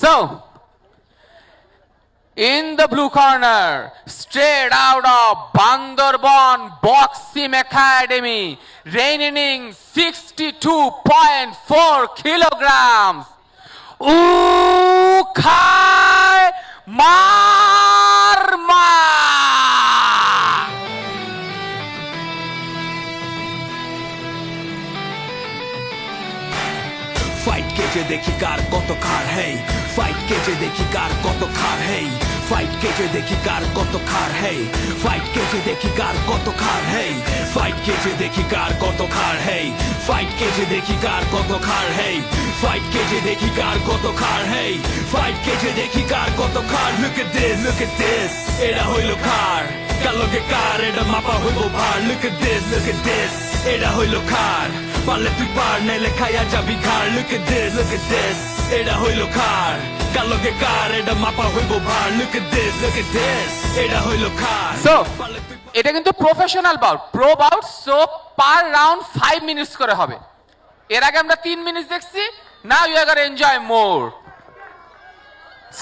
So, in the blue corner, straight out of Bandarban Boxing Academy, reigning 62.4 kilograms, Ukay Marma! Fight केजे देखी कार কত খার হেই fight কেজে দেখি কার কত খার হেই ফাইট কেজে দেখি কার কত খার হেই ফাইট কেজে দেখি কার কত খার হেই ফাইট কেজে দেখি কার কত খার হেই ফাইট কেজে দেখি কার কত খার হেই ফাইট কেজে দেখি কার কত খার হেই ফাইট কেজে দেখি কার কত খার look at this এটা হইল খার কালকে কার এটা মাপা হইব ভার look at this এটা হইল খার পারলে তুই পার নাইলে খাইয়া যাবি ঘাড় look at this এটা হইল খার কালকে কার এটা মাপা হইব ভার look at this এটা হইল খার So, এটা কিন্তু professional bout pro bout so per round 5 minutes করে হবে এর আগে আমরা 3 মিনিট দেখছি now you are gonna enjoy more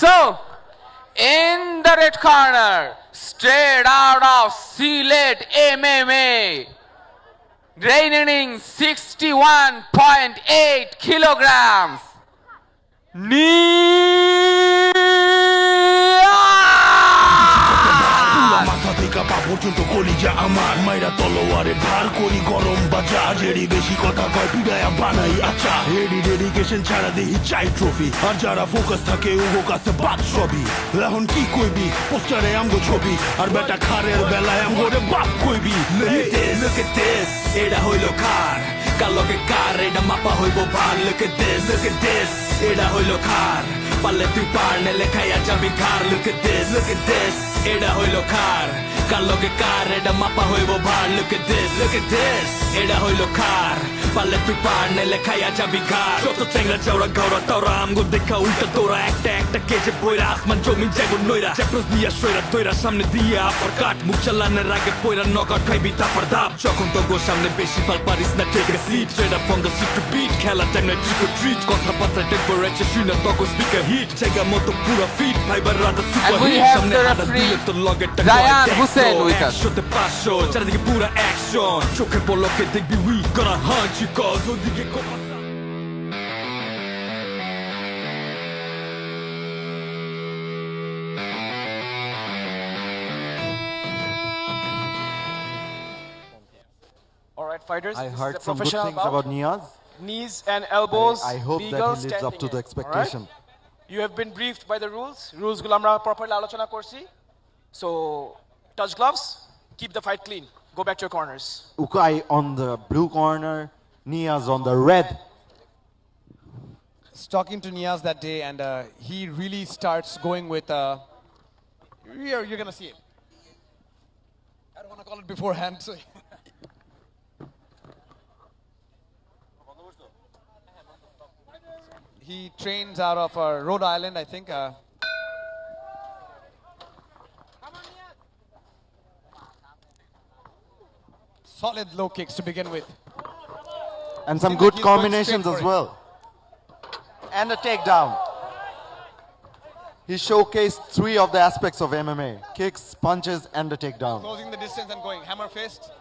So, in the red corner, straight out of Silet MMA, reigning 61.8 kilograms, মাথা থেকে পা পর্যন্ত কলিজা আমার মাইরা তলোয়ারে ধার করি গরম বাজার এরই বেশি কথা কয় পিড়ায়া বানাই আচ্ছা এডি ডেডিকেশন ছাড়া দেহি চাই ট্রফি আর যারা ফোকাস থাকে উগো কাছে বাদ সবই এখন কি কইবি পোস্টারে আমগো ছবি আর বেটা খারের বেলায় আমগোরে বাপ কইবি look at this এটা হইল খার কালকে কার এটা মাপা হইব ভার look at this এটা হইল খার পারলে তুই পার নাইলে খাইয়া যাবি ঘাড় look at this এটা হইল খার কালকে কার এটা মাপা হইব ভার look at this এটা হইল খার পারলে তুই পার নাইলে খাইয়া যাবি ঘাড় যত চ্যাংরা চাওড়া গাওড়া তাওরা আমগো দেখা উল্টা তোরা একটা কেজে বইরা আসমান জমি যাগো নইরা চ্যাপ্রোস দিয়া সইরা তৈরা সামনে দিয়া আপার কাট মুখ চালানের আগে পয়রা নকআউট খাইবি তারপর দাপ যখন তো গো সামনে বেশি ফাল পারিস না take a seat straight up from the seat to beat খেলা টাইম না ট্রিক অর ট্রিট কথাবার্তা টেম্পারেচার শুনে তখন স্পিকার হিট জায়গা মতো পুরো ফিট ভাইবার রাদা super And we hit have সামনে the আদা referee, দিলে তো লগের টাকা Ryan Hussein with us. 100 তে 500 চারিদিকে পুরো অ্যাকশন চোখে পলকে দেখবি we gonna hunt you cause ওদিকে Copa All right, fighters. I this is heard a some good professional things bout. about Niaz. Knees and elbows. I hope legal, that he lives up standing to the in, all expectation. right? You have been briefed by the rules. Rules গুলো আমরা properly আলোচনা করছি. So, touch gloves. Keep the fight clean. Go back to your corners. Ukay on the blue corner, Niaz on the red. Talking to Niaz that day, and he really starts going with. You're gonna see it. I don't want to call it beforehand. So. He trains out of Rhode Island, I think. Solid low kicks to begin with. And some Seems good like he's going combinations straight as for it. well. And a takedown. He showcased 3 of the aspects of MMA. Kicks, punches, and a takedown. Closing the distance and going hammer fist.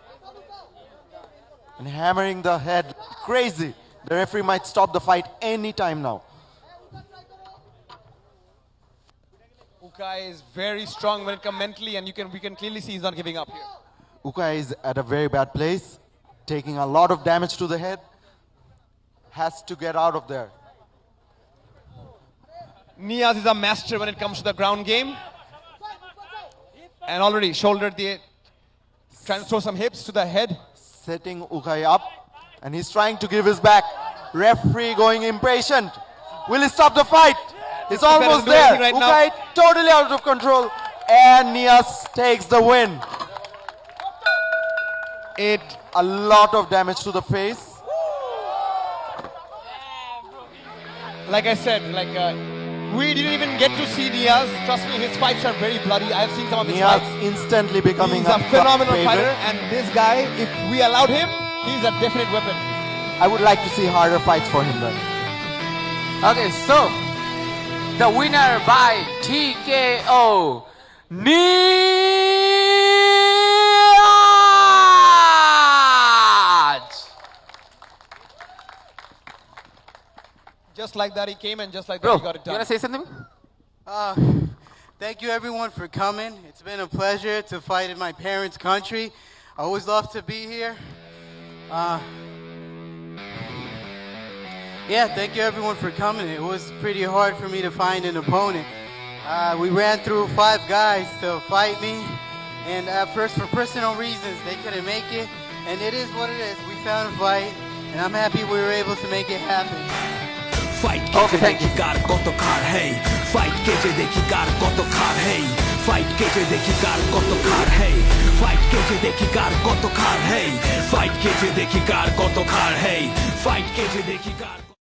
And hammering the head crazy. The referee might stop the fight any time now. Ukay is very strong when it comes mentally, and we can clearly see he's not giving up here. Ukay is at a very bad place, taking a lot of damage to the head. Has to get out of there. Niaz is a master when it comes to the ground game. And already shouldered trying to throw some hips to the head. Setting Ukay up, and he's trying to give his back. Referee going impatient. Will he stop the fight? It's almost doesn't do there. anything right now. Ukay totally out of control, and Niaz takes the win. A lot of damage to the face. Like I said, we didn't even get to see Niaz. Trust me, his fights are very bloody. I've seen some of his Niaz fights. instantly becoming He's a phenomenal favorite. fighter, and this guy, if we allowed him, he's a definite weapon. I would like to see harder fights for him then. Okay, so the winner by TKO, Neeraj. Just like that, he came, and just like that, Bro, he got it you wanna done. say something? Thank you everyone for coming. It's been a pleasure to fight in my parents' country. I always love to be here. Yeah, thank you everyone for coming. It was pretty hard for me to find an opponent. We ran through 5 guys to fight me, and at first, for personal reasons, they couldn't make it. And it is what it is. We found a fight, and I'm happy we were able to make it happen. Fight Okay, কেটে thank দেখি কার কত খার হেই fight কেটে দেখি কার কত খার হেই fight কেটে দেখি কার কত খার হেই ফাইট কেটে দেখি কার কত খার হেই ফাইট কেটে দেখি কার কত খার হেই ফাইট কেটে দেখি কার